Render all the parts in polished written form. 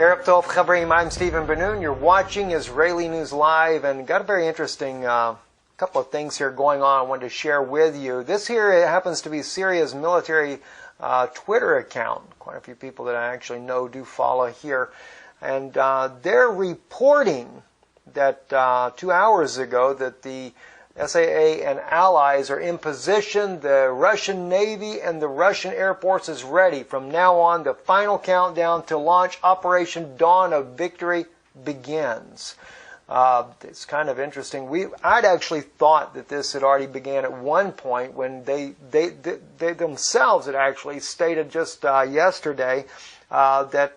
Arab Tov Chavrim, I'm Stephen Ben-Nun. You're watching Israeli News Live, and got a very interesting couple of things here going on I wanted to share with you. This here happens to be Syria's military Twitter account. Quite a few people that I actually know do follow here. And they're reporting that 2 hours ago that the SAA and allies are in position. The Russian Navy and the Russian Air Force is ready. From now on, the final countdown to launch Operation Dawn of Victory begins. It's kind of interesting. I'd actually thought that this had already began at one point when they themselves had actually stated just yesterday that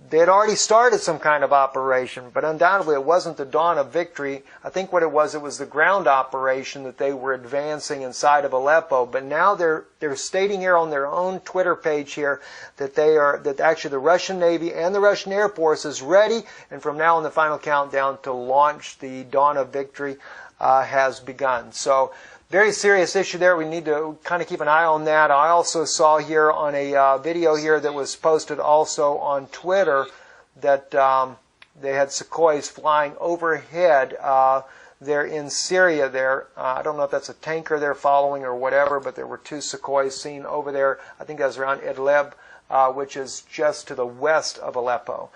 they had already started some kind of operation, but undoubtedly it wasn't the dawn of victory. I think what it was the ground operation that they were advancing inside of Aleppo. But now they're stating here on their own Twitter page here that that actually the Russian Navy and the Russian Air Force is ready, and from now on the final countdown to launch the dawn of victory has begun. So very serious issue there. We need to kind of keep an eye on that. I also saw here on a video here that was posted also on Twitter that they had Sukhois flying overhead there in Syria there. I don't know if that's a tanker they're following or whatever, but there were 2 Sukhois seen over there. I think that was around Aleppo, which is just to the west of Aleppo.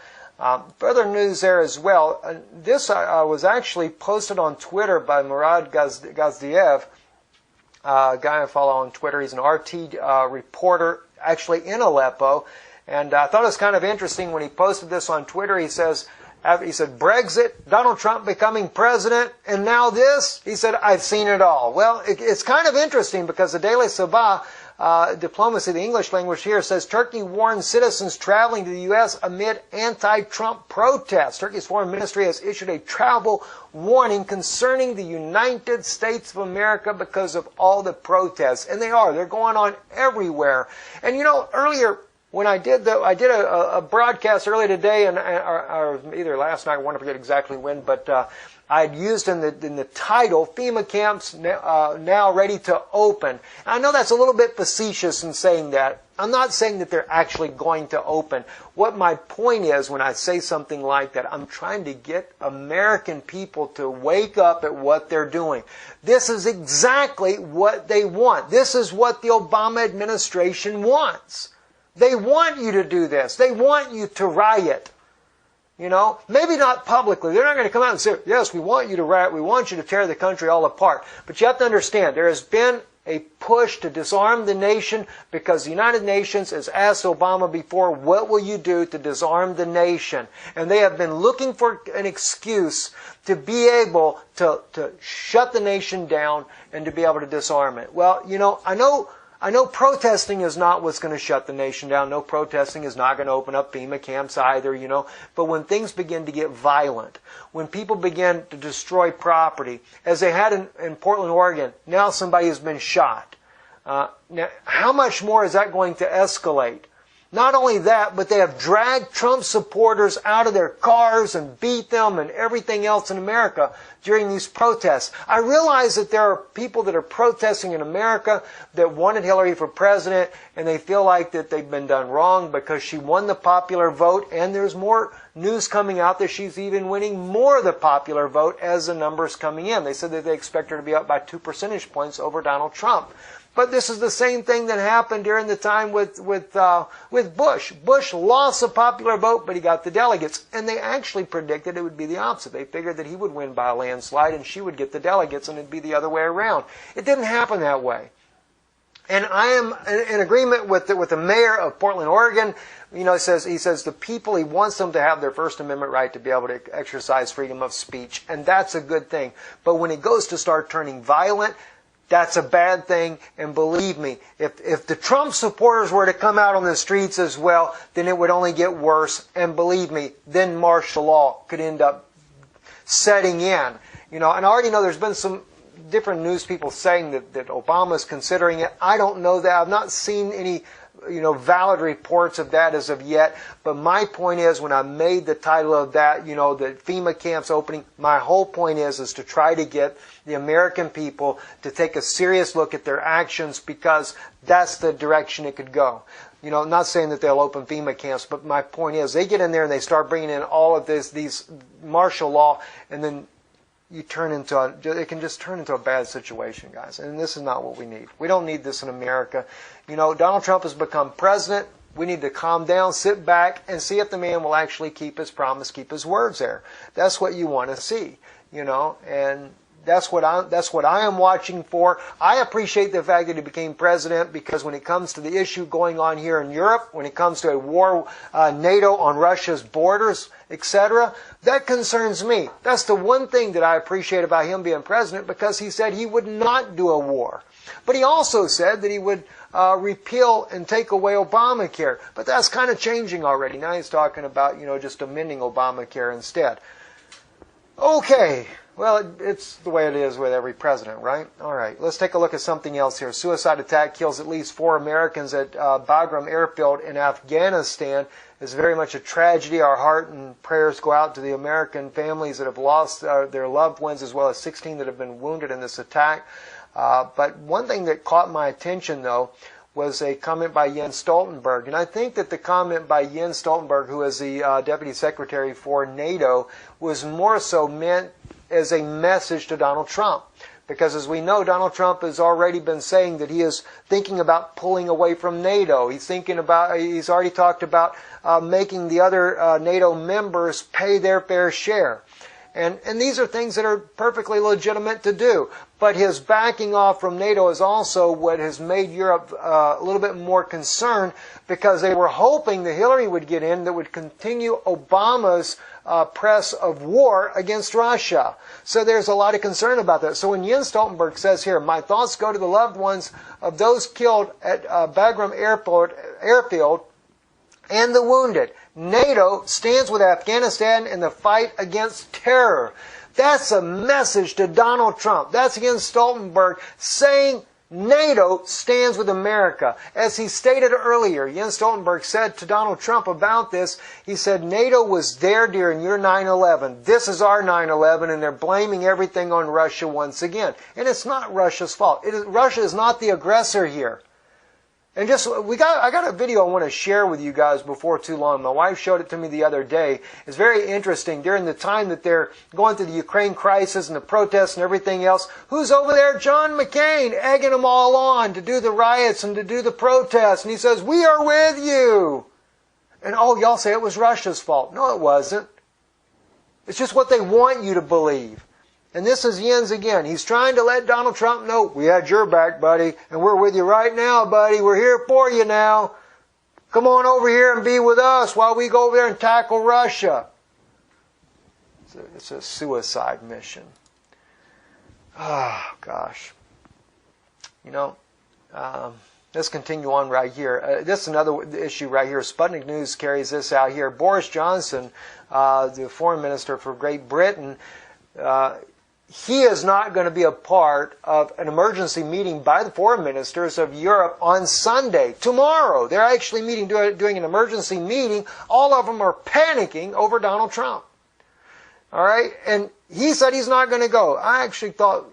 Further news there as well. This was actually posted on Twitter by Murad Gazdiev, a guy I follow on Twitter. He's an RT reporter actually in Aleppo. And I thought it was kind of interesting when he posted this on Twitter. He said, Brexit, Donald Trump becoming president, and now this. He said, I've seen it all. Well, it's kind of interesting because the Daily Sabah, Diplomacy, the English language here, says Turkey warns citizens traveling to the U.S. amid anti-Trump protests. Turkey's foreign ministry has issued a travel warning concerning the United States of America because of all the protests. And they're going on everywhere. And you know, earlier when I did a broadcast earlier today, or either last night, I want to forget exactly when, but I had used in the title, FEMA camps now ready to open. I know that's a little bit facetious in saying that. I'm not saying that they're actually going to open. What my point is when I say something like that, I'm trying to get American people to wake up at what they're doing. This is exactly what they want. This is what the Obama administration wants. They want you to do this. They want you to riot. You know, maybe not publicly. They're not going to come out and say, yes, we want you to riot. We want you to tear the country all apart. But you have to understand, there has been a push to disarm the nation because the United Nations has asked Obama before, what will you do to disarm the nation? And they have been looking for an excuse to be able to shut the nation down and to be able to disarm it. Well, you know, I know protesting is not what's going to shut the nation down. No, protesting is not going to open up FEMA camps either, you know. But when things begin to get violent, when people begin to destroy property, as they had in Portland, Oregon, now somebody has been shot. Now, how much more is that going to escalate? Not only that, but they have dragged Trump supporters out of their cars and beat them and everything else in America during these protests. I realize that there are people that are protesting in America that wanted Hillary for president, and they feel like that they've been done wrong because she won the popular vote, and there's more news coming out that she's even winning more of the popular vote as the numbers coming in. They said that they expect her to be up by 2 percentage points over Donald Trump. But this is the same thing that happened during the time with Bush. Bush lost the popular vote, but he got the delegates. And they actually predicted it would be the opposite. They figured that he would win by a landslide and she would get the delegates, and it'd be the other way around. It didn't happen that way. And I am in agreement with the mayor of Portland, Oregon. You know, he says the people, he wants them to have their First Amendment right to be able to exercise freedom of speech. And that's a good thing. But when it goes to start turning violent, that's a bad thing, and believe me, if the Trump supporters were to come out on the streets as well, then it would only get worse, and believe me, then martial law could end up setting in. You know, and I already know there's been some different news people saying that Obama's considering it. I don't know that. I've not seen any valid reports of that as of yet. But my point is, when I made the title of that, the FEMA camps opening, my whole point is to try to get the American people to take a serious look at their actions, because that's the direction it could go. I'm not saying that they'll open FEMA camps, but my point is, they get in there and they start bringing in all of these martial law, and then it can just turn into a bad situation, guys. And this is not what we need. We don't need this in America. Donald Trump has become president. We need to calm down, sit back, and see if the man will actually keep his promise, keep his words there. That's what you want to see, and that's what I am watching for. I appreciate the fact that he became president, because when it comes to the issue going on here in Europe, when it comes to a war, NATO on Russia's borders, etc., that concerns me. That's the one thing that I appreciate about him being president, because he said he would not do a war. But he also said that he would repeal and take away Obamacare. But that's kind of changing already. Now he's talking about, just amending Obamacare instead. Okay. Well, it's the way it is with every president, right? All right, let's take a look at something else here. Suicide attack kills at least 4 Americans at Bagram Airfield in Afghanistan. It's very much a tragedy. Our heart and prayers go out to the American families that have lost their loved ones, as well as 16 that have been wounded in this attack. But one thing that caught my attention, though, was a comment by Jens Stoltenberg. And I think that the comment by Jens Stoltenberg, who is the Deputy Secretary for NATO, was more so meant as a message to Donald Trump. Because as we know, Donald Trump has already been saying that he is thinking about pulling away from NATO. He's already talked about making the other NATO members pay their fair share. And these are things that are perfectly legitimate to do. But his backing off from NATO is also what has made Europe a little bit more concerned, because they were hoping that Hillary would get in, that would continue Obama's press of war against Russia. So there's a lot of concern about that. So when Jens Stoltenberg says here, my thoughts go to the loved ones of those killed at Bagram Airfield and the wounded. NATO stands with Afghanistan in the fight against terror. That's a message to Donald Trump. That's Jens Stoltenberg saying NATO stands with America. As he stated earlier, Jens Stoltenberg said to Donald Trump about this, he said, NATO was there during your 9/11. This is our 9/11, and they're blaming everything on Russia once again. And it's not Russia's fault. Russia is not the aggressor here. And I got a video I want to share with you guys before too long. My wife showed it to me the other day. It's very interesting. During the time that they're going through the Ukraine crisis and the protests and everything else, who's over there? John McCain, egging them all on to do the riots and to do the protests. And he says, we are with you. And y'all say it was Russia's fault. No, it wasn't. It's just what they want you to believe. And this is Jens again. He's trying to let Donald Trump know, we had your back, buddy, and we're with you right now, buddy. We're here for you now. Come on over here and be with us while we go over there and tackle Russia. It's a suicide mission. Oh, gosh. Let's continue on right here. This is another issue right here. Sputnik News carries this out here. Boris Johnson, the foreign minister for Great Britain, he is not going to be a part of an emergency meeting by the foreign ministers of Europe on Sunday, tomorrow. They're actually doing an emergency meeting. All of them are panicking over Donald Trump. All right? And he said he's not going to go. I actually thought,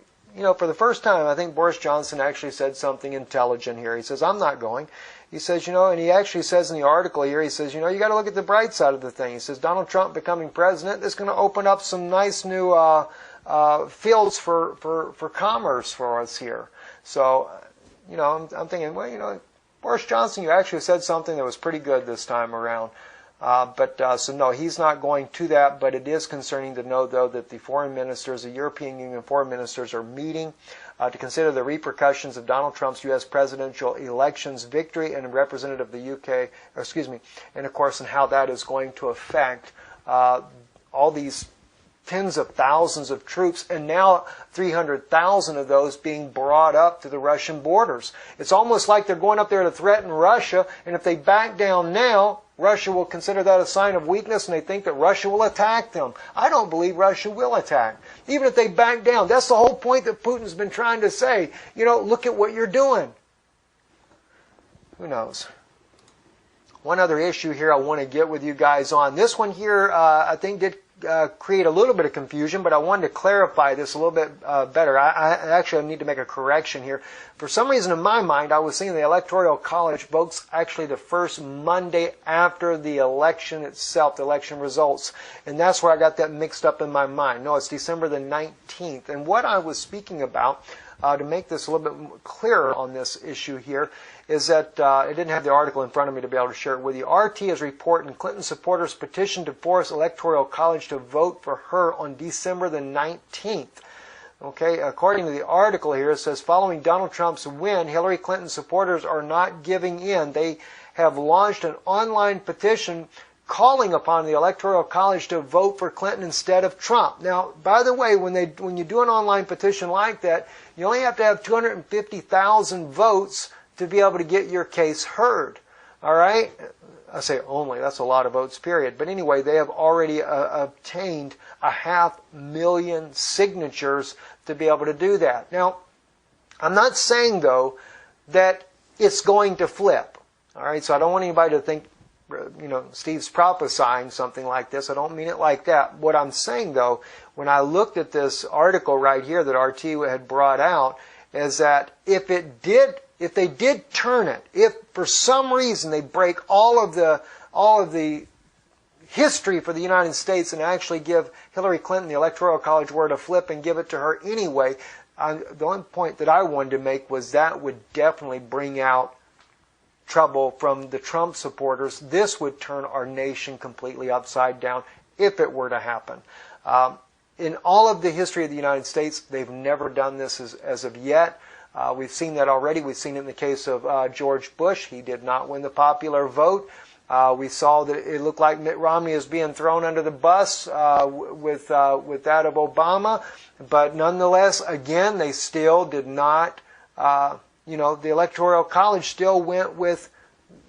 for the first time, I think Boris Johnson actually said something intelligent here. He says, I'm not going. He says, and he actually says in the article here, he says, you got to look at the bright side of the thing. He says, Donald Trump becoming president is going to open up some nice new fields for commerce for us here. So, I'm thinking, well, Boris Johnson, you actually said something that was pretty good this time around. So no, he's not going to that, but it is concerning to know, though, that the foreign ministers, the European Union foreign ministers, are meeting to consider the repercussions of Donald Trump's U.S. presidential elections victory and representative of the UK, and of course, and how that is going to affect all these tens of thousands of troops, and now 300,000 of those being brought up to the Russian borders. It's almost like they're going up there to threaten Russia, and if they back down now, Russia will consider that a sign of weakness, and they think that Russia will attack them. I don't believe Russia will attack. Even if they back down. That's the whole point that Putin's been trying to say. Look at what you're doing. Who knows? one other issue here I want to get with you guys on. This one here, I think did create a little bit of confusion, but I wanted to clarify this a little bit better. I actually need to make a correction here. For some reason in my mind, I was thinking the Electoral College votes actually the first Monday after the election itself, the election results. And that's where I got that mixed up in my mind. No, it's December the 19th. And what I was speaking about, to make this a little bit clearer on this issue here, is that I didn't have the article in front of me to be able to share it with you. RT is reporting Clinton supporters petitioned to force Electoral College to vote for her on December the 19th. Okay, according to the article here, it says, following Donald Trump's win, Hillary Clinton supporters are not giving in. They have launched an online petition calling upon the Electoral College to vote for Clinton instead of Trump. Now, by the way, when you do an online petition like that, you only have to have 250,000 votes to be able to get your case heard. All right? I say only. That's a lot of votes, period. But anyway, they have already obtained 500,000 signatures to be able to do that. Now, I'm not saying, though, that it's going to flip. All right? So I don't want anybody to think, Steve's prophesying something like this. I don't mean it like that. What I'm saying, though, when I looked at this article right here that RT had brought out, is that if they did turn it, if for some reason they break all of the history for the United States and actually give Hillary Clinton the Electoral College were to flip and give it to her anyway, the only point that I wanted to make was that would definitely bring out trouble from the Trump supporters. This would turn our nation completely upside down if it were to happen. In all of the history of the United States, they've never done this as of yet. We've seen that already. We've seen it in the case of George Bush. He did not win the popular vote. We saw that it looked like Mitt Romney is being thrown under the bus with that of Obama. But nonetheless, again, they still did not, the Electoral College still went with,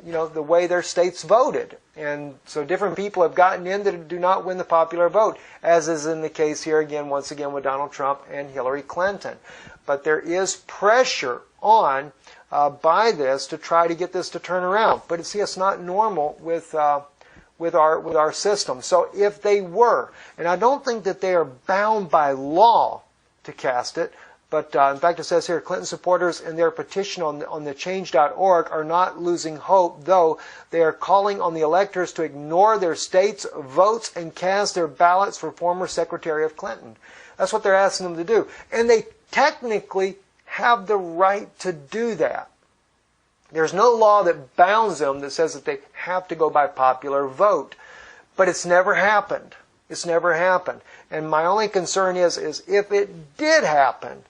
the way their states voted. And so different people have gotten in that do not win the popular vote, as is in the case here again, once again, with Donald Trump and Hillary Clinton. But there is pressure on by this to try to get this to turn around. But see, it's not normal with our system. So if they were, and I don't think that they are bound by law to cast it, but in fact it says here, Clinton supporters in their petition on the change.org are not losing hope, though they are calling on the electors to ignore their state's votes and cast their ballots for former Secretary of Clinton. That's what they're asking them to do. And they technically have the right to do that. There's no law that bounds them that says that they have to go by popular vote. But it's never happened. It's never happened. And my only concern is if it did happen,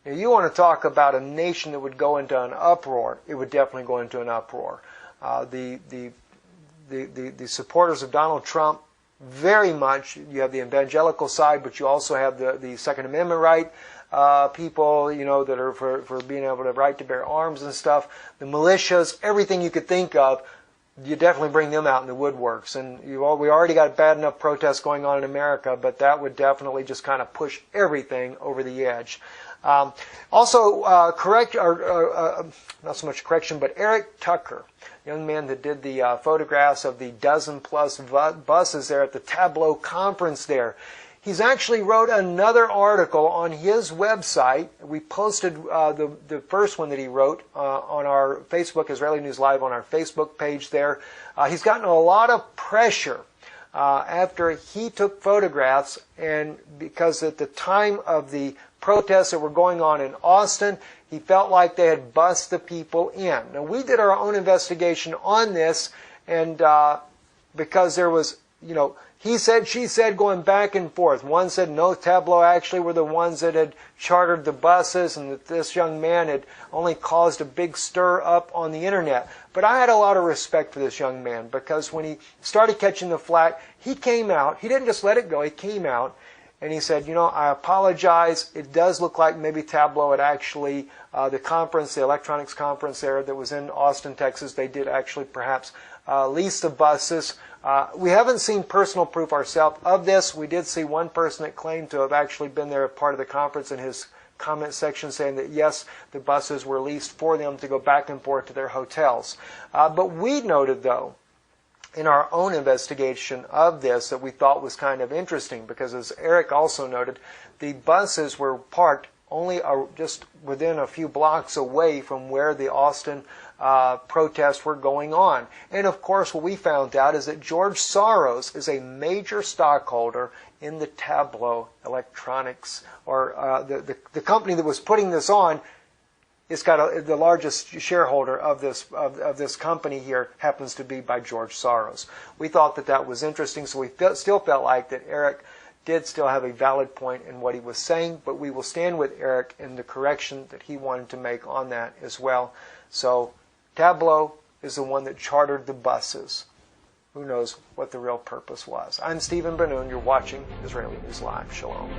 now you want to talk about a nation that would go into an uproar, it would definitely go into an uproar. The supporters of Donald Trump, very much, you have the evangelical side, but you also have the Second Amendment right people, that are for being able to right to bear arms and stuff. The militias, everything you could think of, you definitely bring them out in the woodworks. And we already got bad enough protests going on in America, but that would definitely just kind of push everything over the edge. Not so much correction, but Eric Tucker, young man that did the photographs of the dozen-plus buses there at the Tableau conference there. He's actually wrote another article on his website. We posted the first one that he wrote on our Facebook, Israeli News Live, on our Facebook page there. He's gotten a lot of pressure after he took photographs, and because at the time of the protests that were going on in Austin, he felt like they had bussed the people in. Now, we did our own investigation on this, and because there was, he said, she said, going back and forth. One said no, Tableau actually were the ones that had chartered the buses, and that this young man had only caused a big stir up on the internet. But I had a lot of respect for this young man, because when he started catching the flack, he came out. He didn't just let it go. He came out and he said, I apologize. It does look like maybe Tableau had actually, the conference, the electronics conference there that was in Austin, Texas, they did actually perhaps lease the buses. We haven't seen personal proof ourselves of this. We did see one person that claimed to have actually been there part of the conference, and his comment section saying that yes, the buses were leased for them to go back and forth to their hotels. But we noted, though, in our own investigation of this, that we thought was kind of interesting, because as Eric also noted, the buses were parked only just within a few blocks away from where the Austin protests were going on. And of course, what we found out is that George Soros is a major stockholder in the Tableau Electronics, or the company that was putting this on. It's got the largest shareholder of this company here happens to be by George Soros. We thought that that was interesting, so we still felt like that Eric did still have a valid point in what he was saying, but we will stand with Eric in the correction that he wanted to make on that as well. So Tableau is the one that chartered the buses. Who knows what the real purpose was. I'm Stephen Ben-Nun. You're watching Israeli News Live. Shalom.